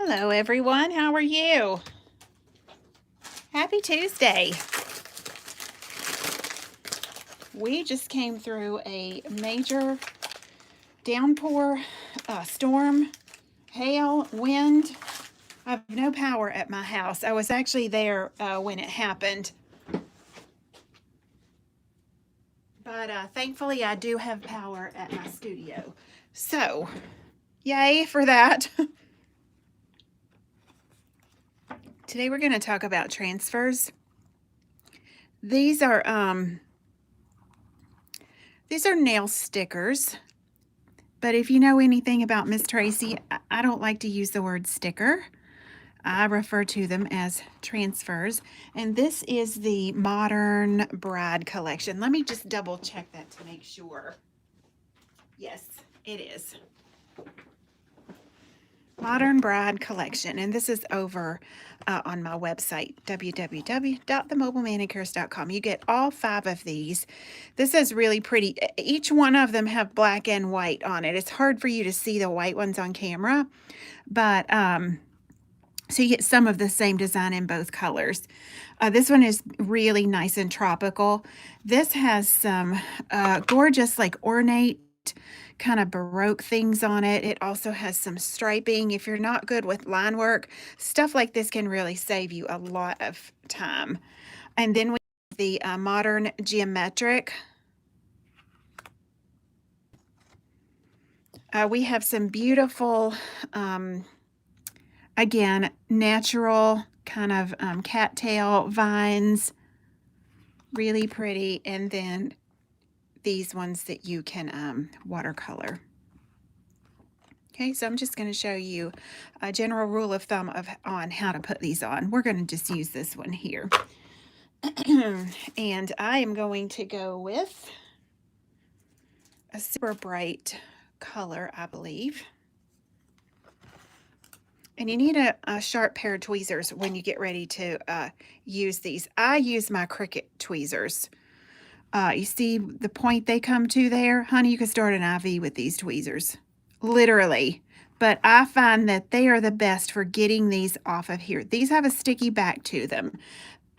Hello, everyone. How are you? Happy Tuesday. We just came through a major downpour, storm, hail, wind. I have no power at my house. I was actually there when it happened. But thankfully, I do have power at my studio. So, yay for that. Today, we're going to talk about transfers. These are nail stickers. But if you know anything about Miss Tracy, I don't like to use the word sticker. I refer to them as transfers. And this is the Modern Bride collection. Let me just double check that to make sure. Yes, it is. Modern Bride collection. And this is over on my website, www.themobilemanicureist.com. You get all 5 of these. This is really pretty. Each one of them have black and white on it. It's hard for you to see the white ones on camera, but so you get some of the same design in both colors. This one is really nice and tropical. This has some gorgeous, like ornate, kind of Baroque things on it. It also has some striping. If you're not good with line work, stuff like this can really save you a lot of time. And then we have the Modern Geometric. We have some beautiful, again, natural kind of cattail vines. Really pretty. And then these ones that you can watercolor. Okay, so I'm just going to show you a general rule of thumb on how to put these on. We're going to just use this one here. And I am going to go with a super bright color, I believe. And you need a sharp pair of tweezers when you get ready to use these. I use my Cricut tweezers. You see the point they come to there? Honey, you can start an IV with these tweezers. Literally. But I find that they are the best for getting these off of here. These have a sticky back to them.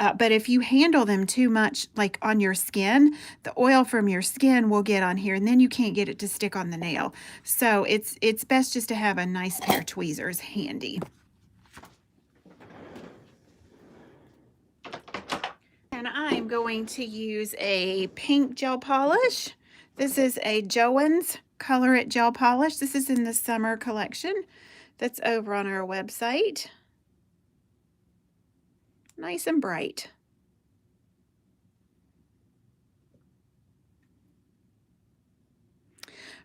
But if you handle them too much, like on your skin, the oil from your skin will get on here, and then you can't get it to stick on the nail. So it's best just to have a nice pair of tweezers handy. And I'm going to use a pink gel polish. This is a Joann's Color It Gel Polish. This is in the summer collection that's over on our website. Nice and bright.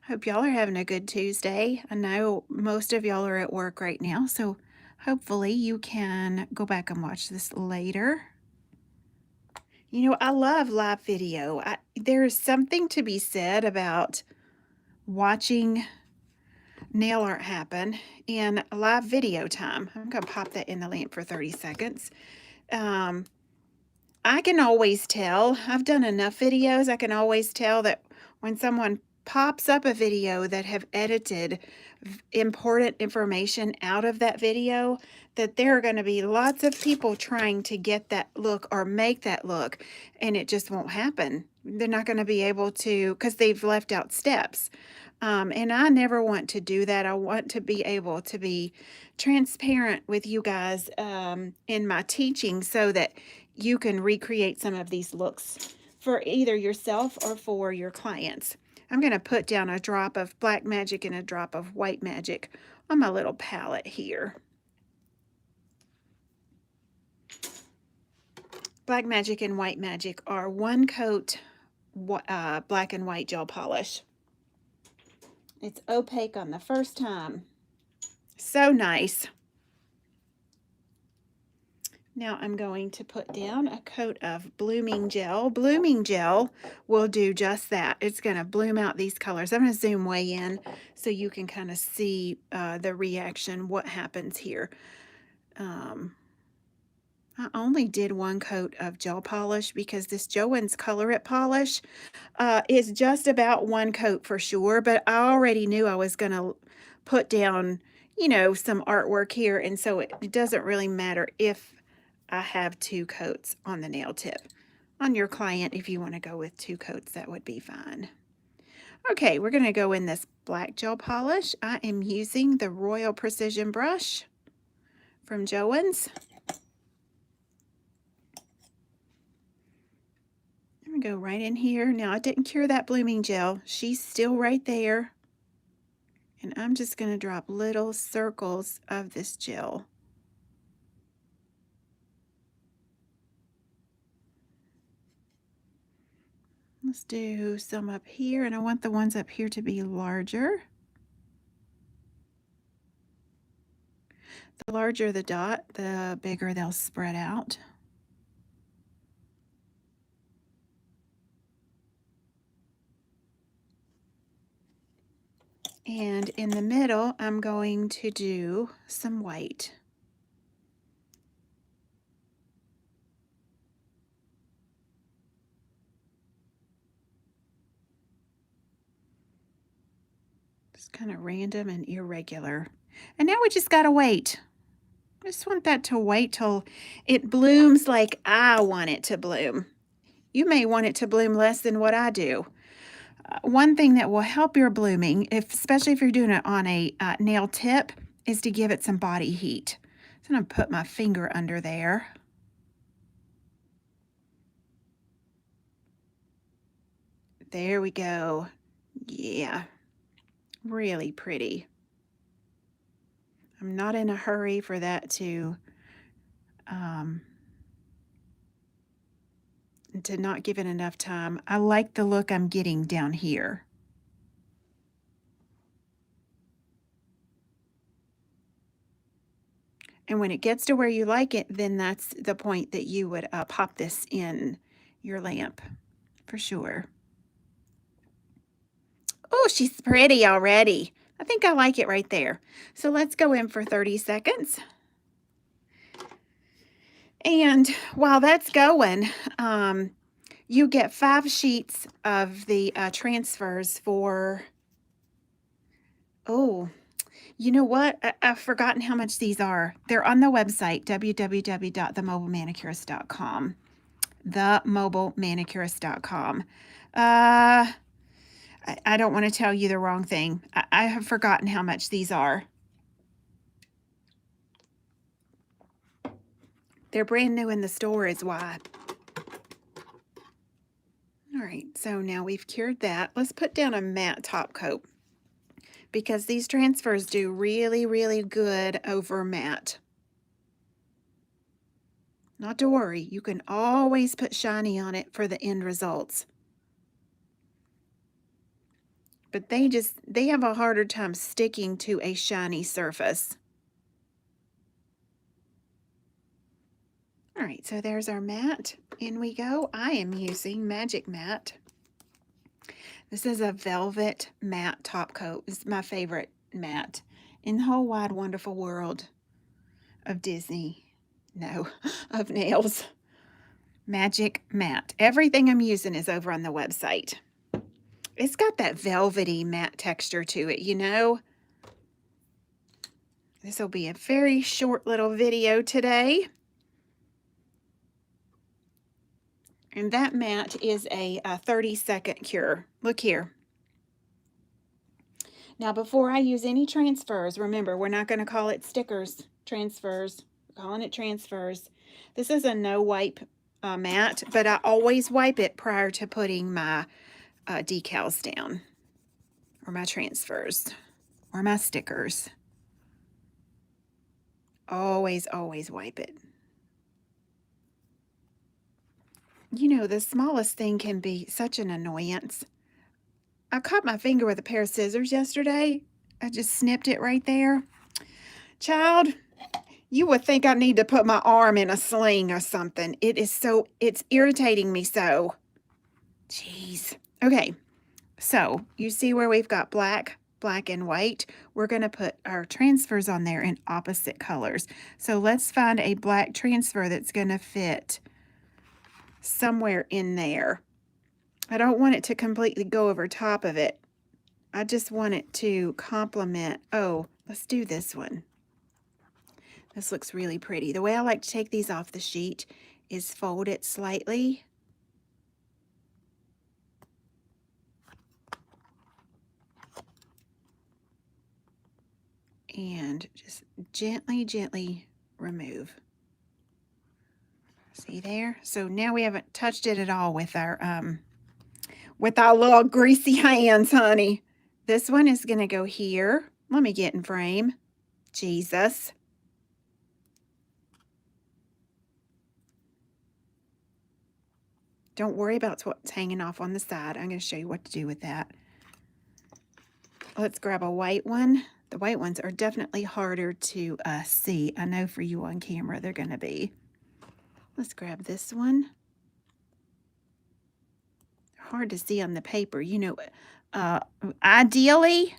Hope y'all are having a good Tuesday. I know most of y'all are at work right now, so hopefully you can go back and watch this later. You know, I love live video. There's something to be said about watching nail art happen in live video time. I'm going to pop that in the lamp for 30 seconds. I can always tell. I've done enough videos. I can always tell that when someone pops up a video that have edited important information out of that video, that there are going to be lots of people trying to get that look or make that look, and it just won't happen. They're not going to be able to, because they've left out steps. And I never want to do that. I want to be able to be transparent with you guys in my teaching so that you can recreate some of these looks for either yourself or for your clients. I'm going to put down a drop of Black Magic and a drop of White Magic on my little palette here. Black Magic and White Magic are one coat black and white gel polish. It's opaque on the first time. So nice. Now I'm going to put down a coat of Blooming Gel. Blooming Gel will do just that. It's going to bloom out these colors. I'm going to zoom way in so you can kind of see the reaction, what happens here. I only did one coat of gel polish because this Joann's Color It polish is just about one coat for sure, but I already knew I was going to put down, you know, some artwork here, and so it doesn't really matter if I have 2 coats on the nail tip. On your client, if you want to go with 2 coats, that would be fine. Okay, we're going to go in this black gel polish. I am using the Royal Precision brush from Joann's. I'm going to go right in here. Now, I didn't cure that blooming gel. She's still right there. And I'm just going to drop little circles of this gel. Let's do some up here, and I want the ones up here to be larger. The larger the dot, the bigger they'll spread out. And in the middle, I'm going to do some white. It's kind of random and irregular. And now we just gotta wait. I just want that to wait till it blooms like I want it to bloom. You may want it to bloom less than what I do. One thing that will help your blooming, especially if you're doing it on a nail tip, is to give it some body heat. So I'm going to put my finger under there. There we go. Yeah, really pretty. I'm not in a hurry for that to not give it enough time. I like the look I'm getting down here. And when it gets to where you like it, then that's the point that you would pop this in your lamp, for sure. Oh, she's pretty already. I think I like it right there. So let's go in for 30 seconds. And while that's going, you get 5 sheets of the transfers for, oh, you know what? I've forgotten how much these are. They're on the website, www.themobilemanicurist.com. Themobilemanicurist.com. I don't want to tell you the wrong thing. I have forgotten how much these are. They're brand new in the store is why. All right, so now we've cured that. Let's put down a matte top coat because these transfers do really, really good over matte. Not to worry, you can always put shiny on it for the end results. But they have a harder time sticking to a shiny surface. All right, so there's our matte. In we go. I am using Magic Matte. This is a velvet matte top coat. It's my favorite matte in the whole wide, wonderful world of Disney. No, of nails. Magic Matte. Everything I'm using is over on the website. It's got that velvety matte texture to it, you know? This will be a very short little video today. And that matte is a 30-second cure. Look here. Now, before I use any transfers, remember, we're not going to call it stickers, transfers. We're calling it transfers. This is a no-wipe matte, but I always wipe it prior to putting my decals down, or my transfers, or my stickers. Always, always wipe it. You know, the smallest thing can be such an annoyance. I caught my finger with a pair of scissors yesterday. I just snipped it right there. Child, you would think I need to put my arm in a sling or something. It's irritating me so. Jeez. Okay, so you see where we've got black, black, and white? We're going to put our transfers on there in opposite colors. So let's find a black transfer that's going to fit somewhere in there. I don't want it to completely go over top of it. I just want it to complement. Oh, Let's do this one. This looks really pretty. The way I like to take these off the sheet is fold it slightly. And just gently, gently remove. See there? So now we haven't touched it at all with our little greasy hands, honey. This one is going to go here. Let me get in frame. Jesus. Don't worry about what's hanging off on the side. I'm going to show you what to do with that. Let's grab a white one. The white ones are definitely harder to see. I know for you on camera they're going to be. Let's grab this one. Hard to see on the paper. You know, ideally,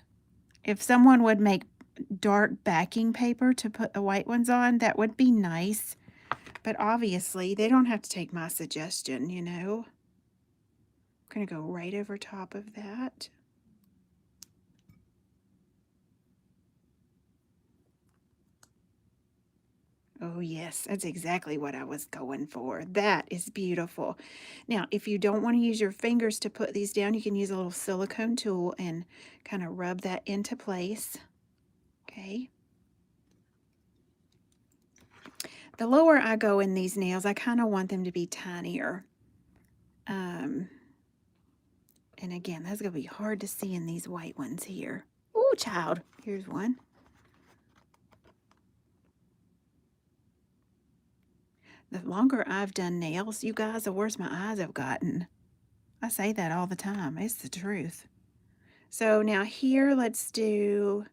if someone would make dark backing paper to put the white ones on, that would be nice. But obviously, they don't have to take my suggestion, you know. I'm going to go right over top of that. Oh, yes, that's exactly what I was going for. That is beautiful. Now, if you don't want to use your fingers to put these down, you can use a little silicone tool and kind of rub that into place. Okay. The lower I go in these nails, I kind of want them to be tinier. And again, that's going to be hard to see in these white ones here. Oh, child. Here's one. The longer I've done nails, you guys, the worse my eyes have gotten. I say that all the time. It's the truth. So now here, let's do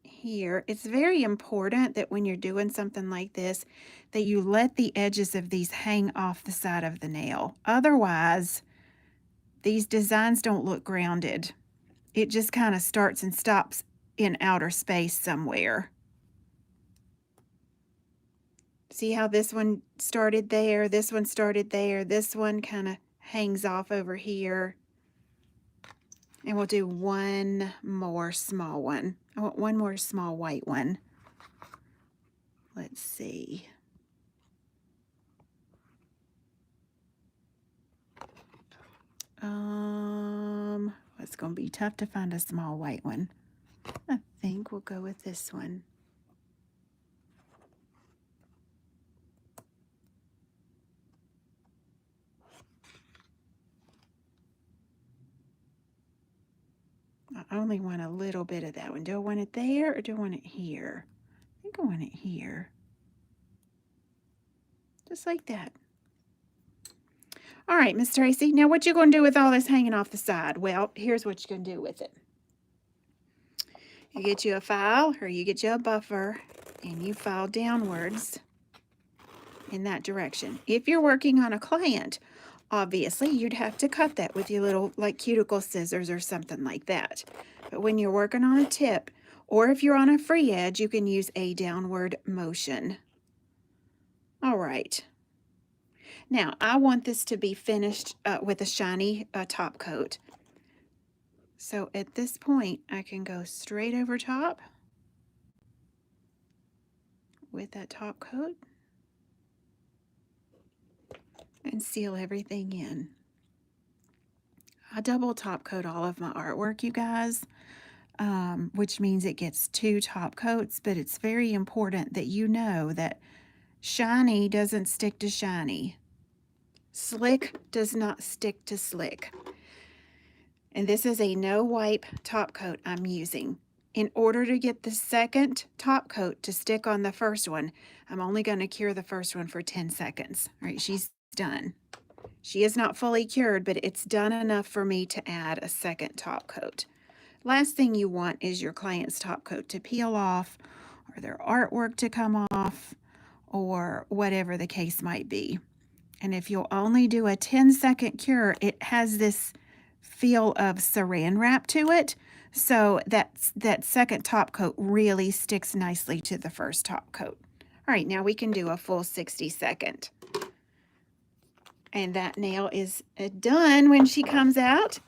here. It's very important that when you're doing something like this, that you let the edges of these hang off the side of the nail. Otherwise, these designs don't look grounded. It just kind of starts and stops in outer space somewhere. See how this one started there, this one started there, this one kind of hangs off over here. And we'll do one more small one. I want one more small white one. Let's see. It's going to be tough to find a small white one. I think we'll go with this one. I only want a little bit of that one. Do I want it there or do I want it here? I think I want it here. Just like that. All right, Miss Tracy. Now what you going to do with all this hanging off the side? Well, here's what you're going to do with it. You get you a file or you get you a buffer and you file downwards in that direction. If you're working on a client, obviously you'd have to cut that with your little like cuticle scissors or something like that. But when you're working on a tip, or if you're on a free edge, you can use a downward motion. All right. Now, I want this to be finished with a shiny top coat. So at this point, I can go straight over top with that top coat and seal everything in. I double top coat all of my artwork, you guys, which means it gets 2 top coats, but it's very important that you know that shiny doesn't stick to shiny. Slick does not stick to slick. And this is a no wipe top coat I'm using. In order to get the second top coat to stick on the first one, I'm only going to cure the first one for 10 seconds. All right, she's done. She is not fully cured, but it's done enough for me to add a second top coat. Last thing you want is your client's top coat to peel off or their artwork to come off or whatever the case might be. And if you'll only do a 10-second cure, it has this feel of saran wrap to it. So that second top coat really sticks nicely to the first top coat. All right, now we can do a full 60-second. And that nail is done when she comes out.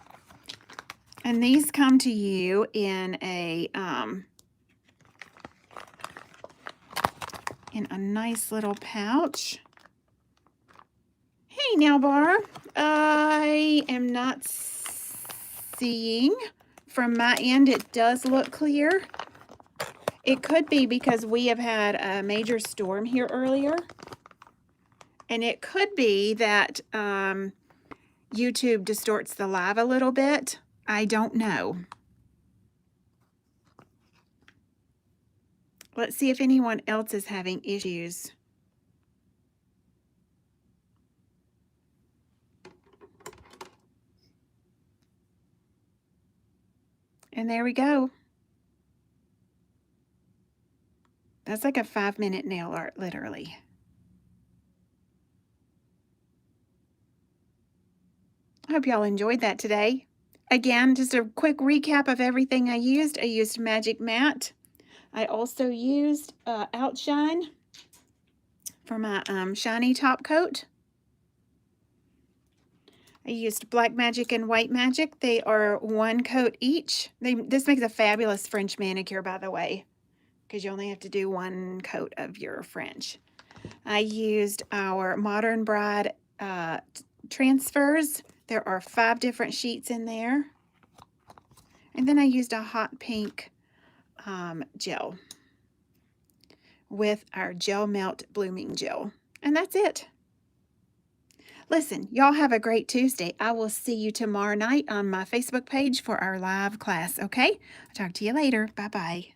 And these come to you in a in a nice little pouch. Hey now, Bar. I am not seeing from my end. It does look clear. It could be because we have had a major storm here earlier. And it could be that YouTube distorts the live a little bit. I don't know. Let's see if anyone else is having issues. And there we go. That's like a 5-minute nail art, literally. I hope y'all enjoyed that today. Again, just a quick recap of everything I used. I used Magic Matte. I also used Outshine for my shiny top coat. I used Black Magic and White Magic. They are 1 coat each. This makes a fabulous French manicure, by the way, because you only have to do 1 coat of your French. I used our Modern Bride transfers. There are 5 different sheets in there. And then I used a hot pink gel with our Gel Melt Blooming Gel. And that's it. Listen, y'all have a great Tuesday. I will see you tomorrow night on my Facebook page for our live class, okay? I'll talk to you later. Bye-bye.